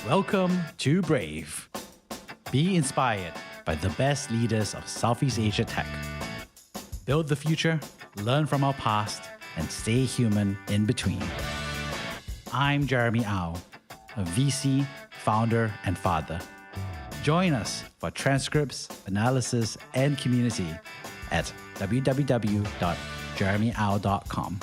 Welcome to Brave. Be inspired by the best leaders of Southeast Asia tech. Build the future, learn from our past, and stay human in between. I'm Jeremy Au, a VC, founder, and father. Join us for transcripts, analysis, and community at www.jeremyau.com.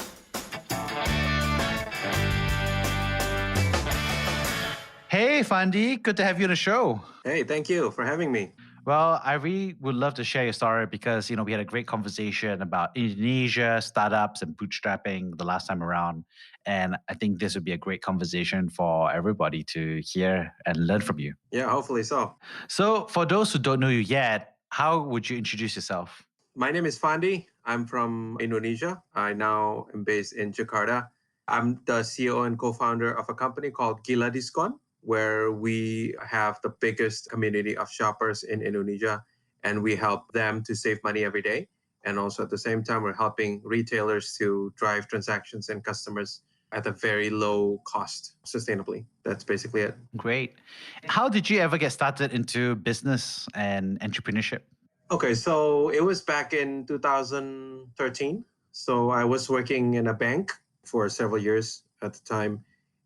Hey, Fandy, good to have you on the show. Hey, thank you for having me. Well, I really would love to share your story because, we had a great conversation about Indonesia, startups, and bootstrapping the last time around. And I think this would be a great conversation for everybody to hear and learn from you. Yeah, hopefully so. So, for those who don't know you yet, how would you introduce yourself? My name is Fandy. I'm from Indonesia. I now am based in Jakarta. I'm the CEO and co-founder of a company called Gila Diskon, where we have the biggest community of shoppers in Indonesia, and we help them to save money every day. And also at the same time, we're helping retailers to drive transactions and customers at a very low cost sustainably. That's basically it. Great. How did you ever get started into business and entrepreneurship? Okay, so it was back in 2013. So I was working in a bank for several years at the time.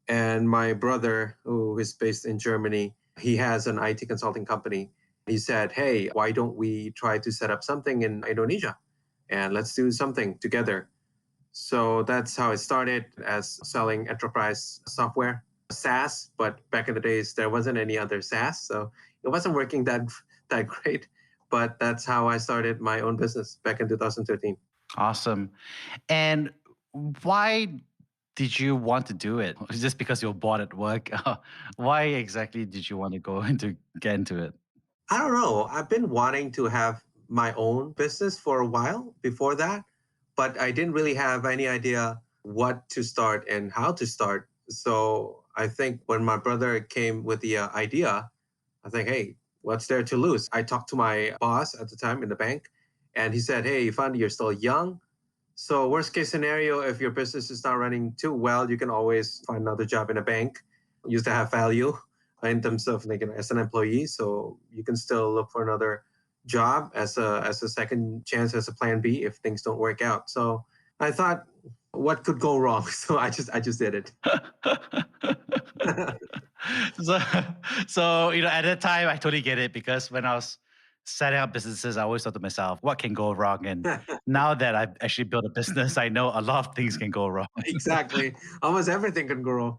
And my brother, who is based in Germany, he has an IT consulting company. He said, hey, why don't we try to set up something in Indonesia? And let's do something together. So that's how it started, as selling enterprise software, SaaS. But back in the days, there wasn't any other SaaS. So it wasn't working that great. But that's how I started my own business back in 2013. Awesome. And why did you want to do it? Just because you were bored at work? Why exactly did you want to get into it? I don't know. I've been wanting to have my own business for a while before that, but I didn't really have any idea what to start and how to start. So I think when my brother came with the idea, I think, hey, what's there to lose? I talked to my boss at the time in the bank, and he said, hey, Fandy, you're still young. So worst case scenario, if your business is not running too well, you can always find another job in a bank. You used to have value in terms of as an employee. So you can still look for another job as a second chance, as a plan B if things don't work out. So I thought, what could go wrong? So I just did it. so at that time, I totally get it, because when I was setting up businesses, I always thought to myself, what can go wrong? And now that I've actually built a business, I know a lot of things can go wrong. Exactly. Almost everything can go wrong.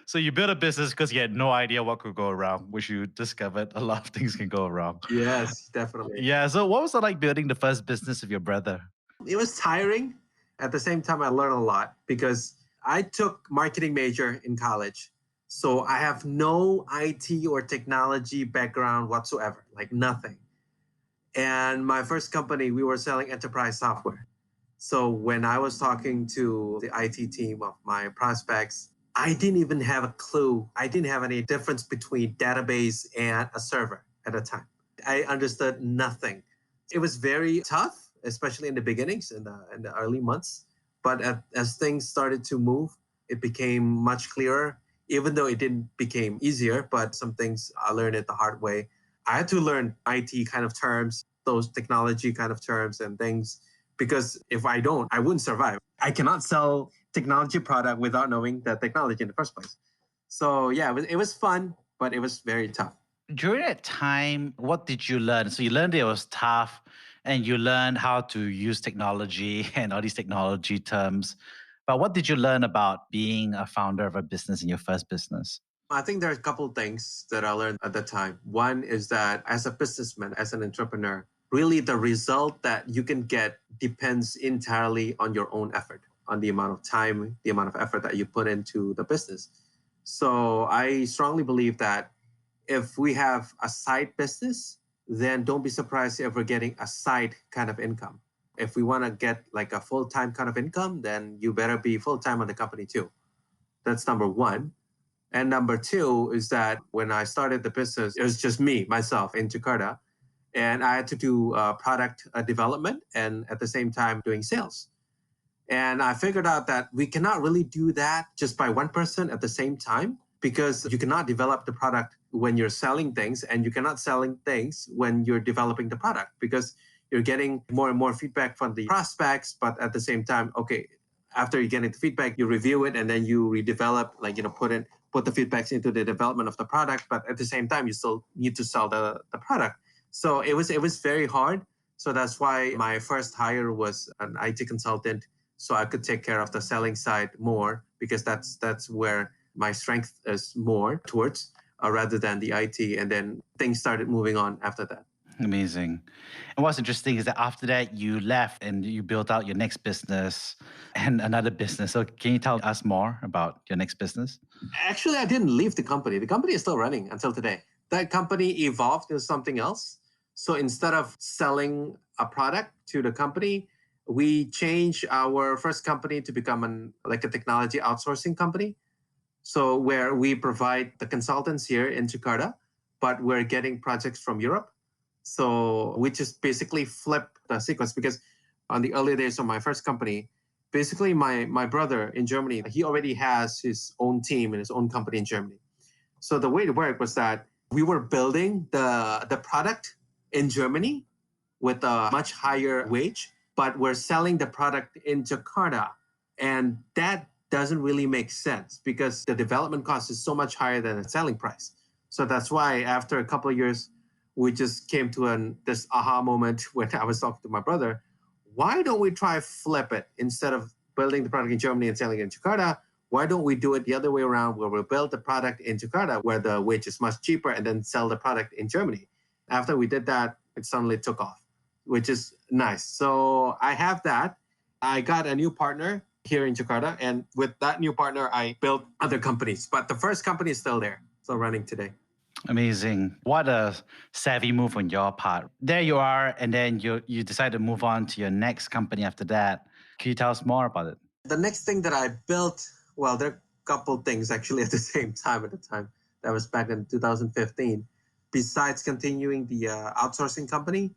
So you built a business because you had no idea what could go wrong, which you discovered a lot of things can go wrong. Yes, definitely. Yeah. So what was it like building the first business of your brother? It was tiring. At the same time, I learned a lot because I took marketing major in college. So I have no IT or technology background whatsoever, like nothing. And my first company, we were selling enterprise software. So when I was talking to the IT team of my prospects, I didn't even have a clue. I didn't have any difference between database and a server at the time. I understood nothing. It was very tough, especially in the beginnings, in the early months. But as things started to move, it became much clearer, even though it didn't become easier. But some things I learned it the hard way. I had to learn IT kind of terms, those technology kind of terms and things, because if I don't, I wouldn't survive. I cannot sell technology product without knowing the technology in the first place. So yeah, it was fun, but it was very tough. During that time, what did you learn? So you learned it was tough, and you learned how to use technology and all these technology terms. But what did you learn about being a founder of a business in your first business? I think there are a couple of things that I learned at the time. One is that as a businessman, as an entrepreneur, really the result that you can get depends entirely on your own effort, on the amount of time, the amount of effort that you put into the business. So I strongly believe that if we have a side business, then don't be surprised if we're getting a side kind of income. If we want to get like a full-time kind of income, then you better be full-time on the company too. That's number one. And number two is that when I started the business, it was just me, myself in Jakarta. And I had to do product development and at the same time doing sales. And I figured out that we cannot really do that just by one person at the same time because you cannot develop the product when you're selling things and you cannot selling things when you're developing the product because you're getting more and more feedback from the prospects. But at the same time, okay, after you get the feedback, you review it and then you redevelop, like, put the feedbacks into the development of the product. But at the same time, you still need to sell the product. So it was very hard. So that's why my first hire was an IT consultant so I could take care of the selling side more because that's where my strength is more towards rather than the IT. And then things started moving on after that. Amazing. And what's interesting is that after that, you left and you built out your next business and another business. So can you tell us more about your next business? Actually, I didn't leave the company. The company is still running until today. That company evolved into something else. So instead of selling a product to the company, we changed our first company to become a technology outsourcing company. So where we provide the consultants here in Jakarta, but we're getting projects from Europe. So we just basically flip the sequence because on the early days of my first company, basically my brother in Germany, he already has his own team and his own company in Germany. So the way it worked was that we were building the product in Germany with a much higher wage, but we're selling the product in Jakarta. And that doesn't really make sense because the development cost is so much higher than the selling price. So that's why after a couple of years, we just came to this aha moment when I was talking to my brother. Why don't we try flip it instead of building the product in Germany and selling it in Jakarta? Why don't we do it the other way around where we build the product in Jakarta where the wage is much cheaper and then sell the product in Germany? After we did that, it suddenly took off, which is nice. So I have that. I got a new partner here in Jakarta. And with that new partner, I built other companies. But the first company is still there, still running today. Amazing. What a savvy move on your part. There you are, and then you decide to move on to your next company after that. Can you tell us more about it? The next thing that I built, well, there are a couple things actually at the same time at the time. That was back in 2015. Besides continuing the outsourcing company,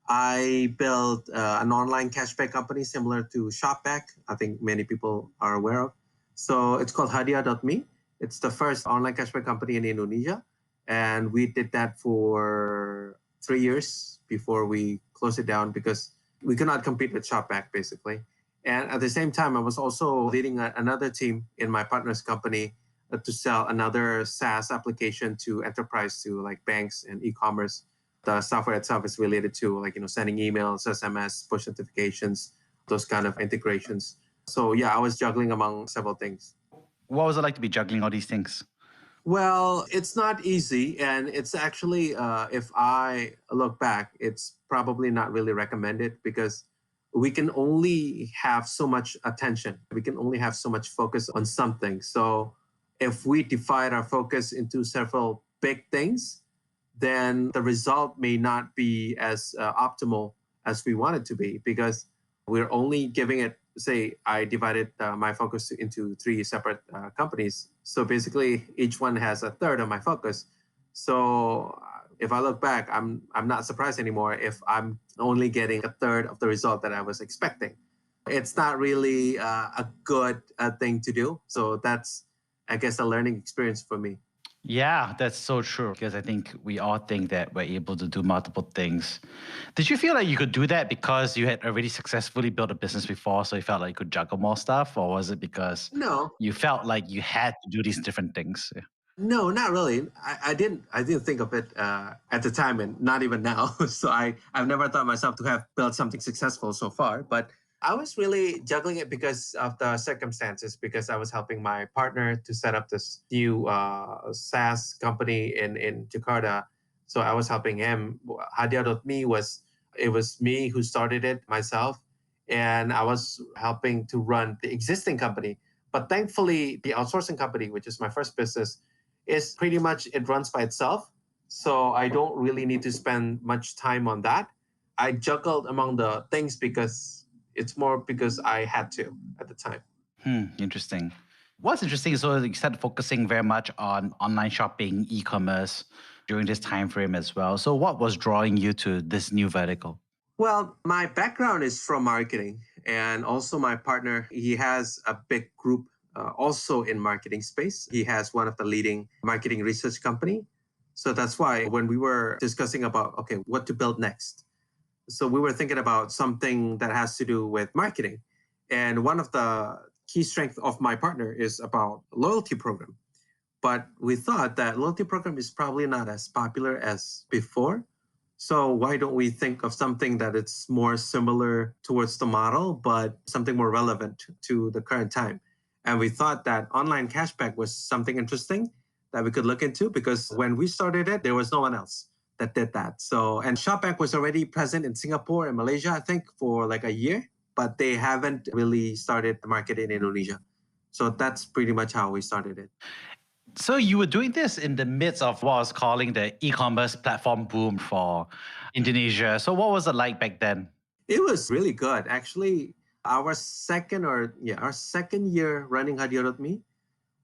I built an online cashback company similar to Shopback. I think many people are aware of. So it's called Hadiah.me. It's the first online cashback company in Indonesia. And we did that for 3 years before we closed it down because we could not compete with Shopback, basically. And at the same time, I was also leading another team in my partner's company to sell another SaaS application to enterprise, to like banks and e-commerce. The software itself is related to sending emails, SMS, push notifications, those kind of integrations. So yeah, I was juggling among several things. What was it like to be juggling all these things? Well, it's not easy. And it's actually, if I look back, it's probably not really recommended because we can only have so much attention. We can only have so much focus on something. So if we divide our focus into several big things, then the result may not be as optimal as we want it to be because we're only giving it, say, I divided my focus into 3 separate companies. So basically, each one has a third of my focus. So if I look back, I'm not surprised anymore if I'm only getting a third of the result that I was expecting. It's not really a good thing to do. So that's, I guess, a learning experience for me. Yeah, that's so true because I think we all think that we're able to do multiple things. Did you feel like you could do that because you had already successfully built a business before, so you felt like you could juggle more stuff? Or was it because No, you felt like you had to do these different things? no, not really. I didn't think of it at the time and not even now. So I've never thought myself to have built something successful so far. But I was really juggling it because of the circumstances, because I was helping my partner to set up this new SaaS company in Jakarta. So I was helping him. Hadiah.me was me who started it myself. And I was helping to run the existing company. But thankfully, the outsourcing company, which is my first business, is pretty much, it runs by itself. So I don't really need to spend much time on that. I juggled among the things because it's more because I had to at the time. Interesting. What's interesting is you started focusing very much on online shopping, e-commerce during this time frame as well. So what was drawing you to this new vertical? Well, my background is from marketing. And also my partner, he has a big group also in marketing space. He has one of the leading marketing research company. So that's why when we were discussing about, okay, what to build next. So we were thinking about something that has to do with marketing. And one of the key strengths of my partner is about loyalty program. But we thought that loyalty program is probably not as popular as before. So why don't we think of something that it's more similar towards the model, but something more relevant to the current time? And we thought that online cashback was something interesting that we could look into because when we started it, there was no one else that did that. So, and ShopBank was already present in Singapore and Malaysia, I think, for like a year, but they haven't really started the market in Indonesia. So that's pretty much how we started it. So you were doing this in the midst of what I was calling the e-commerce platform boom for Indonesia. So what was it like back then? It was really good. Actually, our second year running Hadiah.me,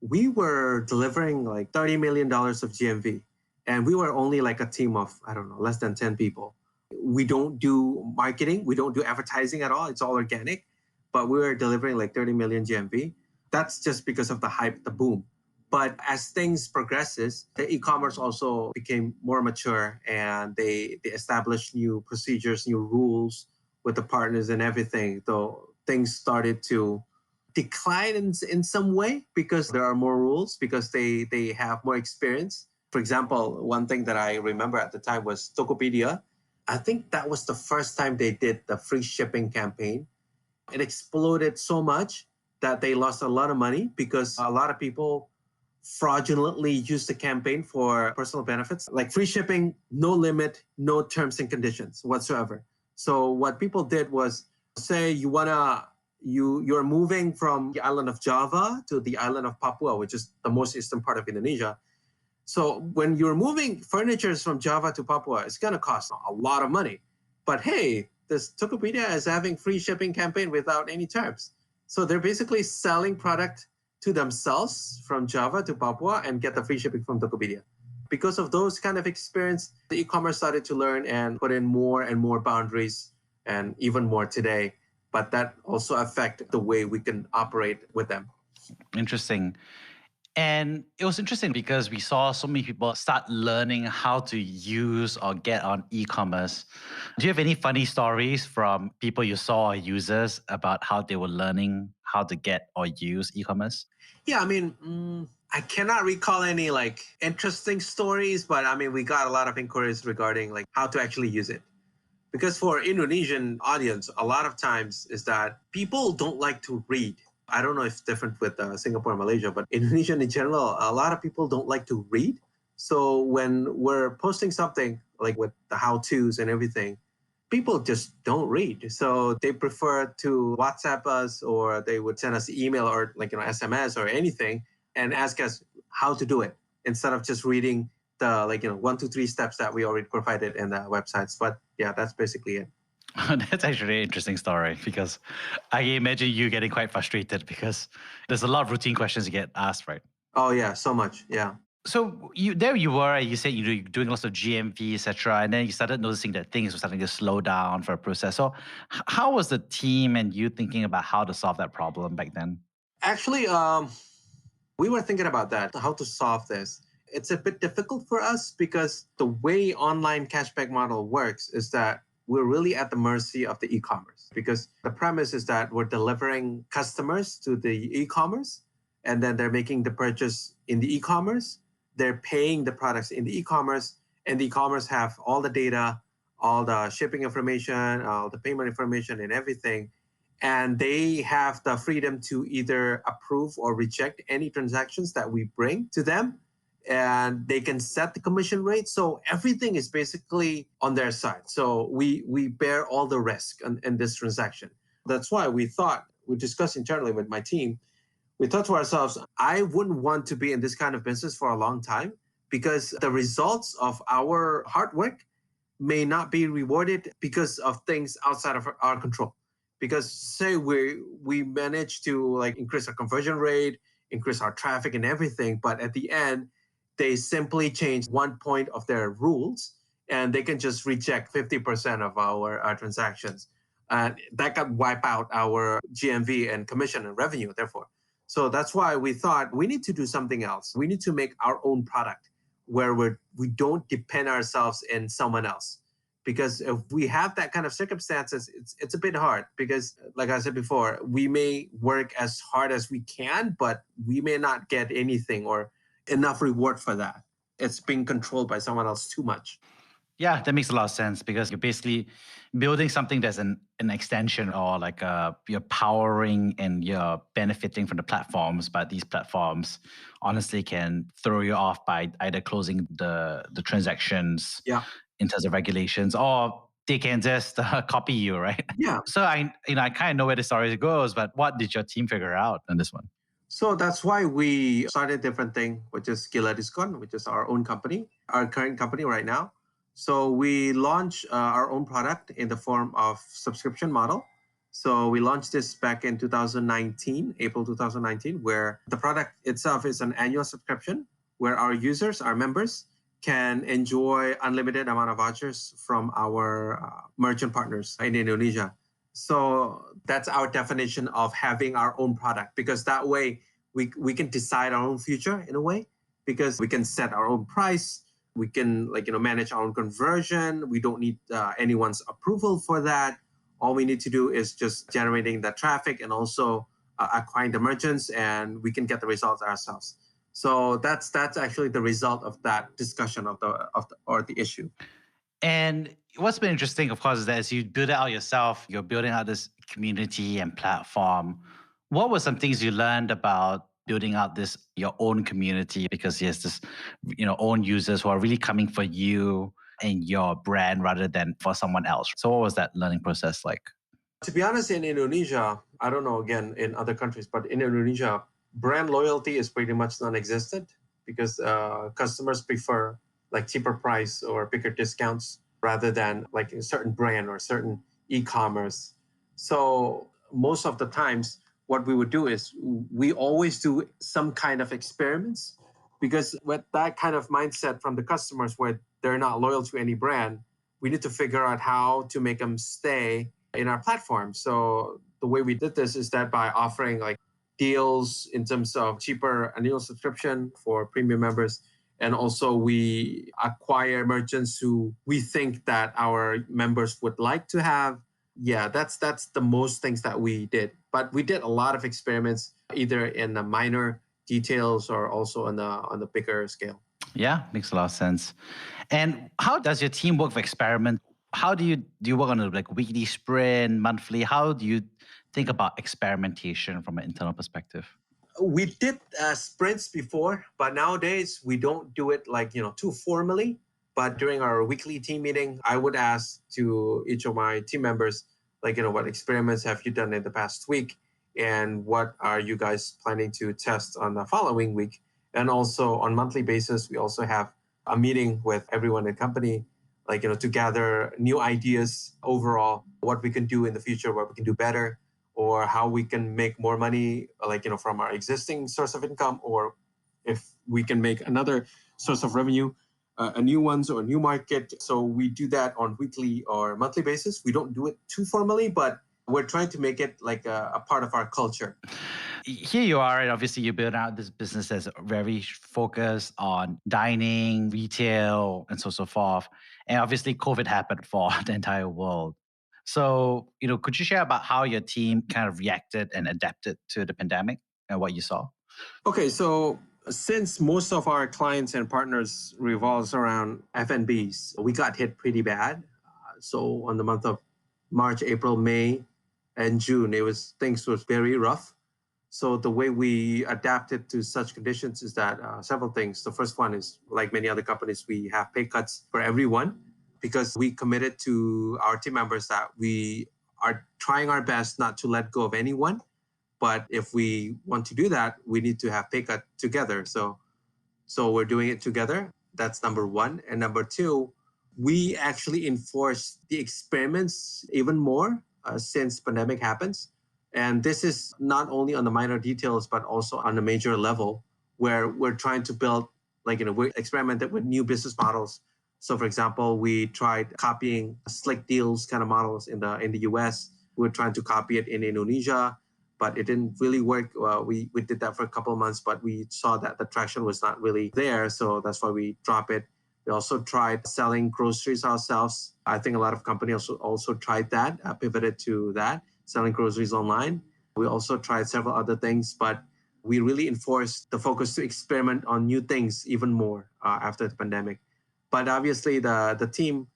we were delivering like $30 million of GMV. And we were only like a team of, I don't know, less than 10 people. We don't do marketing. We don't do advertising at all. It's all organic. But we were delivering like 30 million GMV. That's just because of the hype, the boom. But as things progresses, the e-commerce also became more mature and they established new procedures, new rules with the partners and everything. So things started to decline in some way because there are more rules, because they have more experience. For example, one thing that I remember at the time was Tokopedia. I think that was the first time they did the free shipping campaign. It exploded so much that they lost a lot of money because a lot of people fraudulently used the campaign for personal benefits, like free shipping, no limit, no terms and conditions whatsoever. So what people did was, say you're moving from the island of Java to the island of Papua, which is the most eastern part of Indonesia. So when you're moving furniture from Java to Papua, it's going to cost a lot of money. But hey, this Tokopedia is having free shipping campaign without any terms. So they're basically selling product to themselves from Java to Papua and get the free shipping from Tokopedia. Because of those kind of experience, the e-commerce started to learn and put in more and more boundaries, and even more today. But that also affect the way we can operate with them. Interesting. And it was interesting because we saw so many people start learning how to use or get on e-commerce. Do you have any funny stories from people you saw or users about how they were learning how to get or use e-commerce? Yeah, I mean, I cannot recall any like interesting stories, but I mean, we got a lot of inquiries regarding like how to actually use it. Because for Indonesian audience, a lot of times is that people don't like to read. I don't know if it's different with Singapore and Malaysia, but Indonesian in general, a lot of people don't like to read. So when we're posting something like with the how-tos and everything, people just don't read. So they prefer to WhatsApp us, or they would send us email or like, SMS or anything and ask us how to do it instead of just reading the 1, 2, 3 steps that we already provided in the websites. But yeah, that's basically it. That's actually an interesting story because I imagine you getting quite frustrated because there's a lot of routine questions you get asked, right? Oh yeah, so much. Yeah. So you were, you said you're doing lots of GMV, etc., and then you started noticing that things were starting to slow down for a process. So how was the team and you thinking about how to solve that problem back then? Actually, we were thinking about that, how to solve this. It's a bit difficult for us because the way online cashback model works is that we're really at the mercy of the e-commerce, because the premise is that we're delivering customers to the e-commerce and then they're making the purchase in the e-commerce. They're paying the products in the e-commerce, and the e-commerce have all the data, all the shipping information, all the payment information and everything. And they have the freedom to either approve or reject any transactions that we bring to them, and they can set the commission rate. So everything is basically on their side. So we bear all the risk in this transaction. That's why we discussed internally with my team. We thought to ourselves, I wouldn't want to be in this kind of business for a long time, because the results of our hard work may not be rewarded because of things outside of our control. Because say we manage to like increase our conversion rate, increase our traffic and everything, but at the end they simply change one point of their rules and they can just reject 50% of our transactions. And that could wipe out our GMV and commission and revenue, therefore. So that's why we thought we need to do something else. We need to make our own product where we don't depend ourselves in someone else. Because if we have that kind of circumstances, it's a bit hard because, like I said before, we may work as hard as we can, but we may not get anything or enough reward for that. It's being controlled by someone else too much. Yeah, that makes a lot of sense because you're basically building something that's an extension or like you're powering and you're benefiting from the platforms, but these platforms honestly can throw you off by either closing the transactions Yeah. in terms of regulations, or they can just copy you, right? Yeah. So I kind of know where the story goes, but what did your team figure out on this one? So that's why we started a different thing, which is Gila Discount, which is our own company, our current company right now. So we launched our own product in the form of subscription model. So we launched this back in 2019, April 2019, where the product itself is an annual subscription where our users, our members, can enjoy unlimited amount of vouchers from our merchant partners in Indonesia. So that's our definition of having our own product, because that way we can decide our own future in a way, because we can set our own price. We can manage our own conversion. We don't need anyone's approval for that. All we need to do is just generating the traffic and also acquiring the merchants, and we can get the results ourselves. So that's actually the result of that discussion of the issue. And what's been interesting, of course, is that as you build it out yourself, you're building out this community and platform. What were some things you learned about building out this your own community? Because yes, this own users who are really coming for you and your brand rather than for someone else. So what was that learning process like? To be honest, in Indonesia, I don't know again in other countries, but in Indonesia, brand loyalty is pretty much non-existent because customers prefer like cheaper price or bigger discounts rather than like a certain brand or certain e-commerce. So most of the times, what we would do is we always do some kind of experiments, because with that kind of mindset from the customers where they're not loyal to any brand, we need to figure out how to make them stay in our platform. So the way we did this is that by offering like deals in terms of cheaper annual subscription for premium members. And also we acquire merchants who we think that our members would like to have. Yeah, that's the most things that we did. But we did a lot of experiments, either in the minor details or also on the bigger scale. Yeah, makes a lot of sense. And how does your team work for experiment? How do you work on a like weekly sprint, monthly? How do you think about experimentation from an internal perspective? We did sprints before, but nowadays we don't do it like too formally. But during our weekly team meeting, I would ask to each of my team members, like what experiments have you done in the past week, and what are you guys planning to test on the following week? And also on monthly basis, we also have a meeting with everyone in the company, like to gather new ideas overall, what we can do in the future, what we can do better, or how we can make more money, like from our existing source of income, or if we can make another source of revenue, a new ones or a new market. So we do that on weekly or monthly basis. We don't do it too formally, but we're trying to make it like a part of our culture. Here you are, and obviously you build out this business that's very focused on dining, retail, and so forth. And obviously COVID happened for the entire world. So, could you share about how your team kind of reacted and adapted to the pandemic and what you saw? Okay, so since most of our clients and partners revolves around F&Bs, we got hit pretty bad. So on the month of March, April, May, and June, things was very rough. So the way we adapted to such conditions is that several things. The first one is, like many other companies, we have pay cuts for everyone, because we committed to our team members that we are trying our best not to let go of anyone. But if we want to do that, we need to have pay cut together. So we're doing it together. That's number one. And number two, we actually enforce the experiments even more since pandemic happens. And this is not only on the minor details, but also on a major level, where we're trying to build, we experimented with new business models. So for example, we tried copying slick deals kind of models in the US. We were trying to copy it in Indonesia, but it didn't really work. We did that for a couple of months, but we saw that the traction was not really there. So that's why we dropped it. We also tried selling groceries ourselves. I think a lot of companies also tried that, pivoted to that, selling groceries online. We also tried several other things, but we really enforced the focus to experiment on new things even more after the pandemic. But obviously, the team,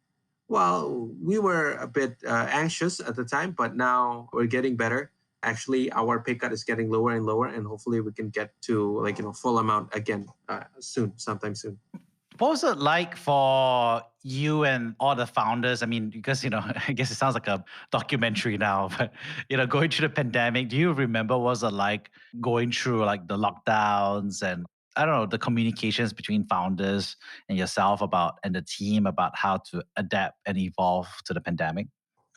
well, we were a bit anxious at the time, but now we're getting better. Actually, our pay cut is getting lower and lower, and hopefully we can get to full amount again soon, sometime soon. What was it like for you and all the founders? I mean, because, I guess it sounds like a documentary now, but, going through the pandemic, do you remember what was it like going through like the lockdowns and I don't know, the communications between founders and yourself and the team about how to adapt and evolve to the pandemic?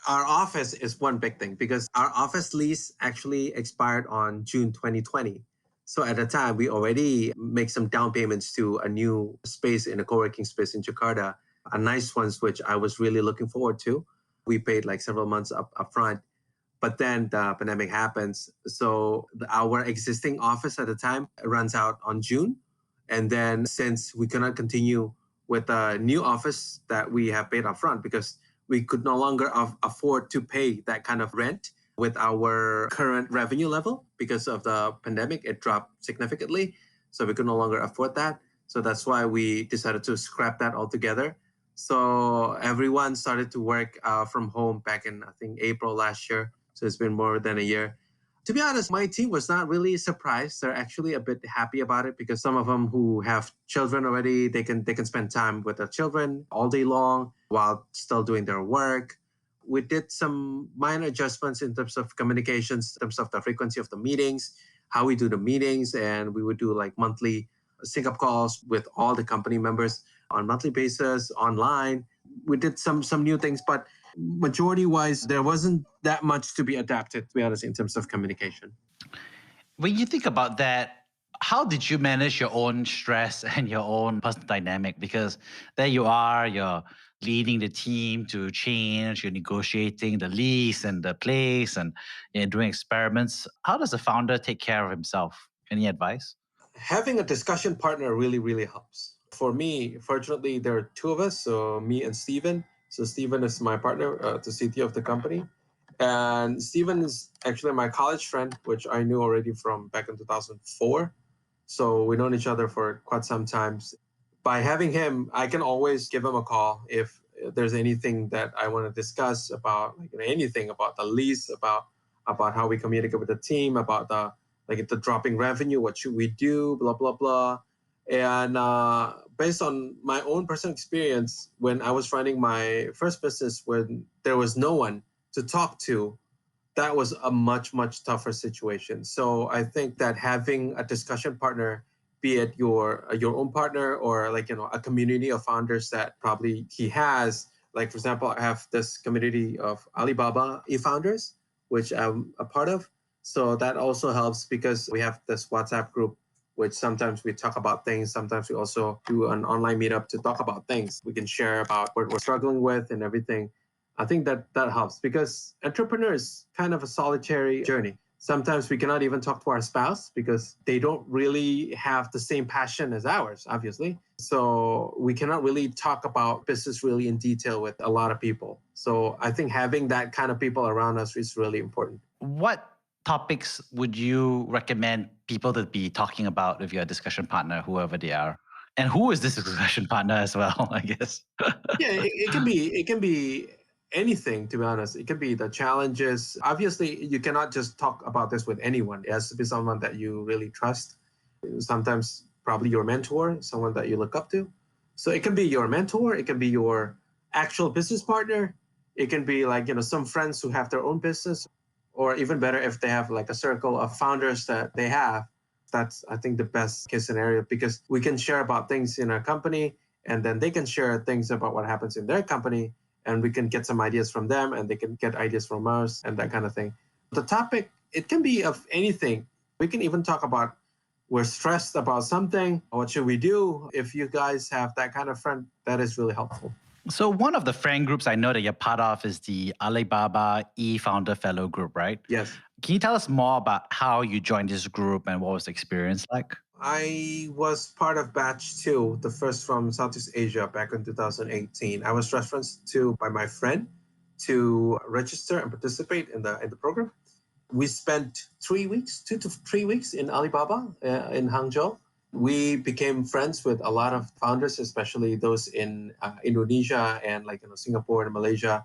Our office is one big thing because our office lease actually expired on June 2020. So at the time, we already make some down payments to a new space in a co-working space in Jakarta, a nice one, which I was really looking forward to. We paid like several months up front, but then the pandemic happens. So our existing office at the time runs out on June. And then since we cannot continue with a new office that we have paid upfront because we could no longer afford to pay that kind of rent with our current revenue level because of the pandemic. It dropped significantly. So we could no longer afford that. So that's why we decided to scrap that altogether. So everyone started to work from home back in, I think, April last year. So it's been more than a year. To be honest, my team was not really surprised. They're actually a bit happy about it because some of them who have children already, they can spend time with their children all day long while still doing their work. We did some minor adjustments in terms of communications, in terms of the frequency of the meetings, how we do the meetings, and we would do like monthly sync-up calls with all the company members on monthly basis, online. We did some new things, but majority-wise, there wasn't that much to be adapted, to be honest, in terms of communication. When you think about that, how did you manage your own stress and your own personal dynamic? Because there you are, you're leading the team to change, you're negotiating the lease and the place and doing experiments. How does a founder take care of himself? Any advice? Having a discussion partner really, really helps. For me, fortunately, there are two of us, so me and Steven. So Steven is my partner, the CTO of the company. And Steven is actually my college friend, which I knew already from back in 2004. So we've known each other for quite some time. By having him, I can always give him a call if there's anything that I want to discuss about, anything about the lease, about how we communicate with the team, about the dropping revenue, what should we do, blah blah blah. And based on my own personal experience, when I was running my first business, when there was no one to talk to, that was a much tougher situation. So I think that having a discussion partner, be it your own partner or a community of founders that probably he has, like for example, I have this community of Alibaba e-founders, which I'm a part of. So that also helps because we have this WhatsApp group, which sometimes we talk about things. Sometimes we also do an online meetup to talk about things. We can share about what we're struggling with and everything. I think that helps because entrepreneur is kind of a solitary journey. Sometimes we cannot even talk to our spouse because they don't really have the same passion as ours, obviously. So we cannot really talk about business really in detail with a lot of people. So I think having that kind of people around us is really important. What topics would you recommend people to be talking about with your discussion partner, whoever they are? And who is this discussion partner as well, I guess? Yeah, it can be anything, to be honest. It could be the challenges. Obviously, you cannot just talk about this with anyone. It has to be someone that you really trust. Sometimes probably your mentor, someone that you look up to. So it can be your mentor, it can be your actual business partner. It can be some friends who have their own business, or even better if they have like a circle of founders that they have. That's, I think, the best case scenario because we can share about things in our company and then they can share things about what happens in their company and we can get some ideas from them and they can get ideas from us and that kind of thing. The topic, it can be of anything. We can even talk about we're stressed about something. What should we do? If you guys have that kind of friend, that is really helpful. So one of the friend groups I know that you're part of is the Alibaba E-Founder Fellow Group, right? Yes. Can you tell us more about how you joined this group and what was the experience like? I was part of batch two, the first from Southeast Asia back in 2018. I was referenced to by my friend to register and participate in the program. We spent 3 weeks, 2 to 3 weeks in Alibaba in Hangzhou. We became friends with a lot of founders, especially those in Indonesia and Singapore and Malaysia.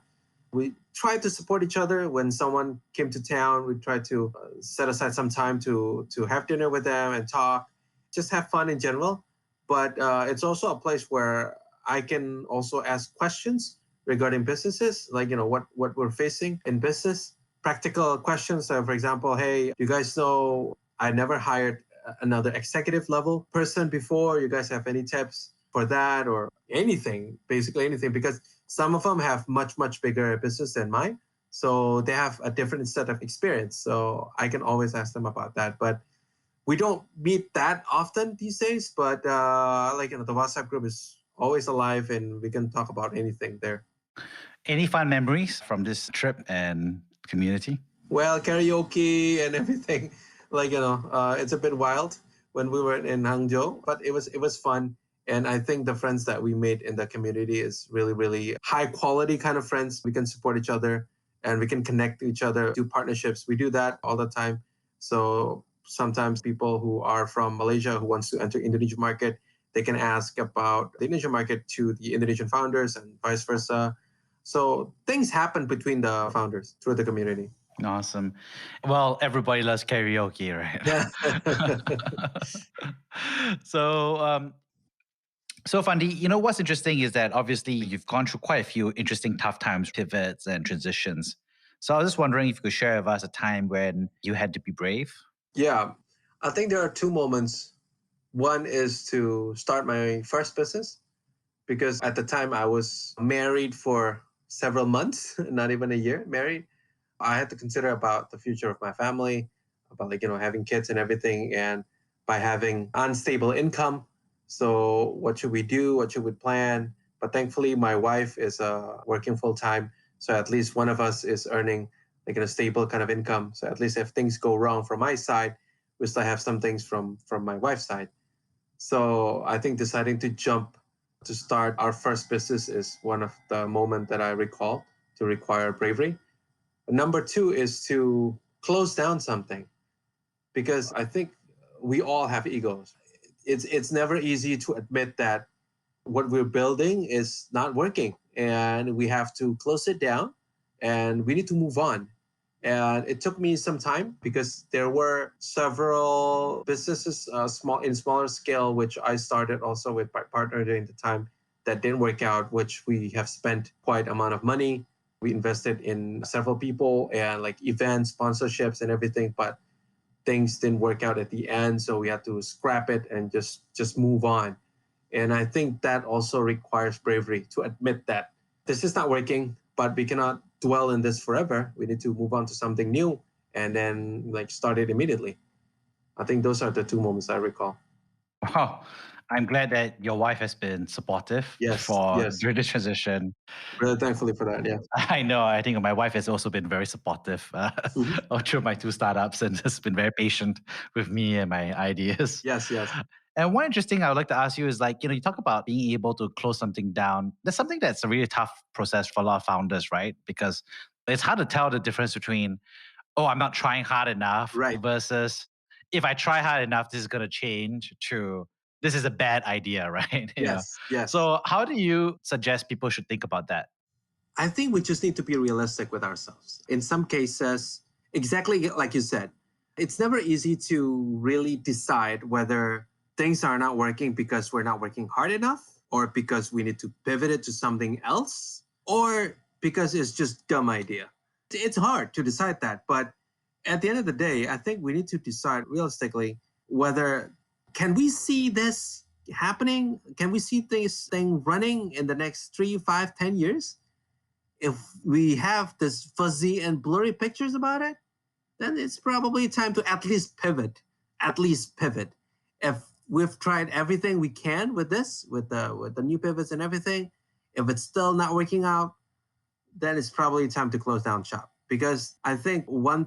We tried to support each other when someone came to town. We tried to set aside some time to have dinner with them and talk, just have fun in general. But it's also a place where I can also ask questions regarding businesses, what we're facing in business, practical questions. So, for example, hey, you guys know I never hired another executive level person before. You guys have any tips for that or anything, basically anything, because some of them have much, much bigger business than mine. So they have a different set of experience. So I can always ask them about that. But we don't meet that often these days. But the WhatsApp group is always alive and we can talk about anything there. Any fun memories from this trip and community? Well, karaoke and everything, it's a bit wild when we were in Hangzhou, but it was fun. And I think the friends that we made in the community is really, really high quality kind of friends. We can support each other and we can connect to each other, do partnerships. We do that all the time. So sometimes people who are from Malaysia who wants to enter Indonesian market, they can ask about the Indonesian market to the Indonesian founders and vice versa. So things happen between the founders through the community. Awesome. Well, everybody loves karaoke, right? Yeah. so, so Fandy, what's interesting is that obviously you've gone through quite a few interesting tough times, pivots and transitions. So I was just wondering if you could share with us a time when you had to be brave. Yeah. I think there are two moments. One is to start my first business because at the time I was married for several months, not even a year married. I had to consider about the future of my family, about having kids and everything, and by having unstable income. So what should we do? What should we plan? But thankfully, my wife is working full time, so at least one of us is earning a stable kind of income. So at least if things go wrong from my side, we still have some things from my wife's side. So I think deciding to jump to start our first business is one of the moments that I recall to require bravery. Number two is to close down something because I think we all have egos. It's never easy to admit that what we're building is not working and we have to close it down and we need to move on. And it took me some time because there were several businesses smaller scale, which I started also with my partner during the time that didn't work out, which we have spent quite amount of money. We invested in several people and events, sponsorships and everything, but things didn't work out at the end. So we had to scrap it and just move on. And I think that also requires bravery to admit that this is not working, but we cannot dwell in this forever. We need to move on to something new and then start it immediately. I think those are the two moments I recall. Wow. I'm glad that your wife has been supportive Yes, for yes. during this transition. Really thankfully for that. Yeah. I know. I think my wife has also been very supportive Mhm. through my two startups and has been very patient with me and my ideas. Yes, yes. And one interesting I would like to ask you is you talk about being able to close something down. That's something that's a really tough process for a lot of founders, right? Because it's hard to tell the difference between, oh, I'm not trying hard enough Right. versus if I try hard enough, this is going to change to this is a bad idea, right? Yes, yes. So how do you suggest people should think about that? I think we just need to be realistic with ourselves. In some cases, exactly like you said, it's never easy to really decide whether things are not working because we're not working hard enough or because we need to pivot it to something else or because it's just dumb idea. It's hard to decide that, but at the end of the day, I think we need to decide realistically whether can we see this happening? Can we see this thing running in the next 3, 5, 10 years? If we have this fuzzy and blurry pictures about it, then it's probably time to at least pivot. At least pivot. If we've tried everything we can with this, with the new pivots and everything, If it's still not working out, then it's probably time to close down shop. Because I think one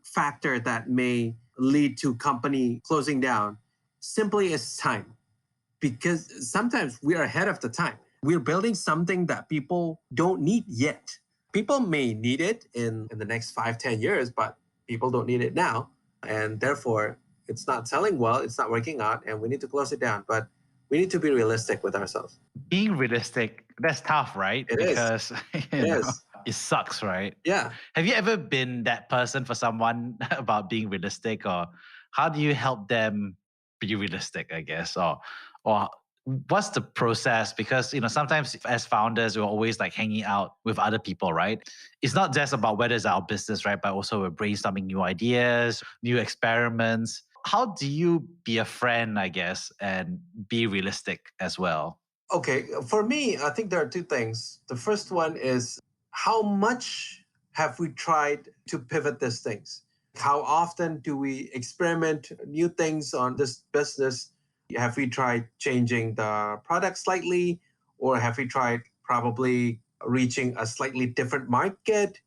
factor that may lead to company closing down simply is time. Because sometimes we are ahead of the time. We're building something that people don't need yet. People may need it in the next 5-10 years, but people don't need it now. And therefore, it's not selling well, it's not working out, and we need to close it down. But we need to be realistic with ourselves. Being realistic, that's tough, right? It is. Because it sucks, right? Yeah. Have you ever been that person for someone about being realistic, or how do you help them be realistic, I guess? Or what's the process? Because sometimes as founders, we're always like hanging out with other people, right? It's not just about whether it's our business, right? But also we're brainstorming new ideas, new experiments. How do you be a friend, I guess, and be realistic as well? Okay, for me, I think there are two things. The first one is, how much have we tried to pivot these things? How often do we experiment new things on this business? Have we tried changing the product slightly? Or have we tried probably reaching a slightly different market?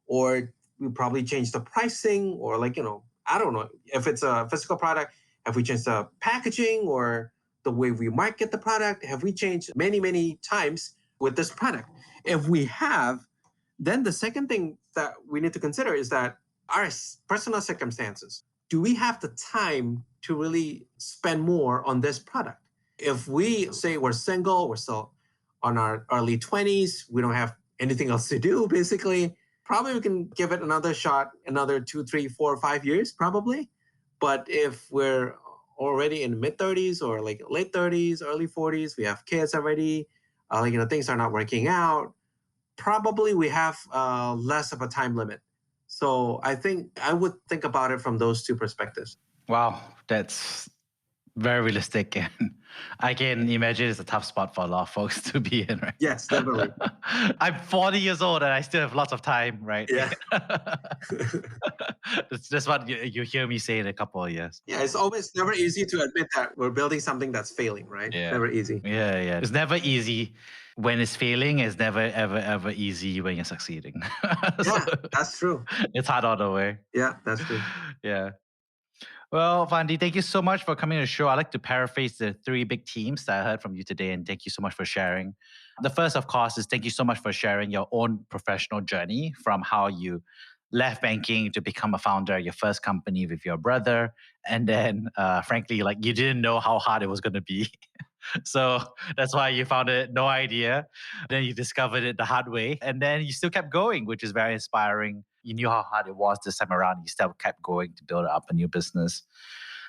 Or we probably changed the pricing? Or I don't know. If it's a physical product, have we changed the packaging or the way we market the product? Have we changed many, many times with this product? If we have, then the second thing that we need to consider is that our personal circumstances. Do we have the time to really spend more on this product? If we say we're single, we're still on our early 20s, we don't have anything else to do, basically, probably we can give it another shot, another 2, 3, 4, 5 years, probably. But if we're already in mid 30s or like late 30s, early 40s, we have kids already, things are not working out, probably we have less of a time limit. So I think I would think about it from those two perspectives. Wow, that's very realistic. And I can imagine it's a tough spot for a lot of folks to be in, right? Yes, definitely. I'm 40 years old and I still have lots of time, right? Yeah. It's just what you hear me say in a couple of years. Yeah, it's always never easy to admit that we're building something that's failing, right? Yeah. Never easy. Yeah. It's never easy when it's failing. It's never, ever easy when you're succeeding. Yeah, that's true. It's hard all the way. Yeah, that's true. Yeah. Well, Fandy, thank you so much for coming to the show. I'd like to paraphrase the 3 big themes that I heard from you today, and thank you so much for sharing. The first, of course, is thank you so much for sharing your own professional journey from how you left banking to become a founder of your first company with your brother. And then, frankly, you didn't know how hard it was going to be. So that's why you found it, no idea. Then you discovered it the hard way. And then you still kept going, which is very inspiring. You knew how hard it was this time around. You still kept going to build up a new business.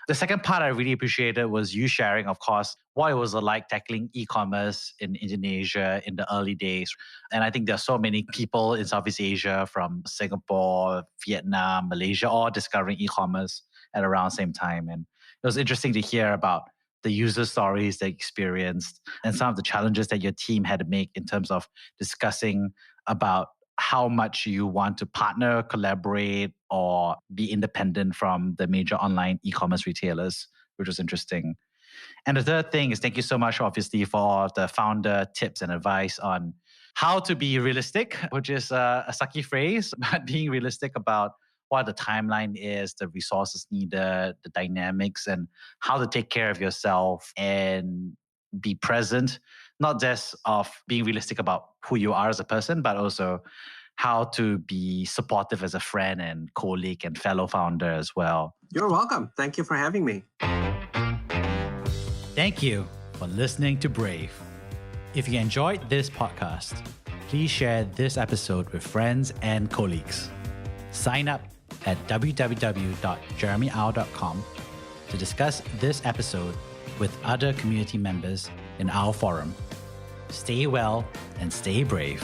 The second part I really appreciated was you sharing, of course, what it was like tackling e-commerce in Indonesia in the early days. And I think there are so many people in Southeast Asia from Singapore, Vietnam, Malaysia, all discovering e-commerce at around the same time. And it was interesting to hear about the user stories they experienced and some of the challenges that your team had to make in terms of discussing about how much you want to partner, collaborate, or be independent from the major online e-commerce retailers, which was interesting. And the third thing is thank you so much, obviously, for the founder tips and advice on how to be realistic, which is a sucky phrase, but being realistic about what the timeline is, the resources needed, the dynamics, and how to take care of yourself and be present, not just of being realistic about who you are as a person, but also how to be supportive as a friend and colleague and fellow founder as well. You're welcome. Thank you for having me. Thank you for listening to Brave. If you enjoyed this podcast, please share this episode with friends and colleagues. Sign up at www.jeremyau.com to discuss this episode with other community members in our forum. Stay well and stay brave.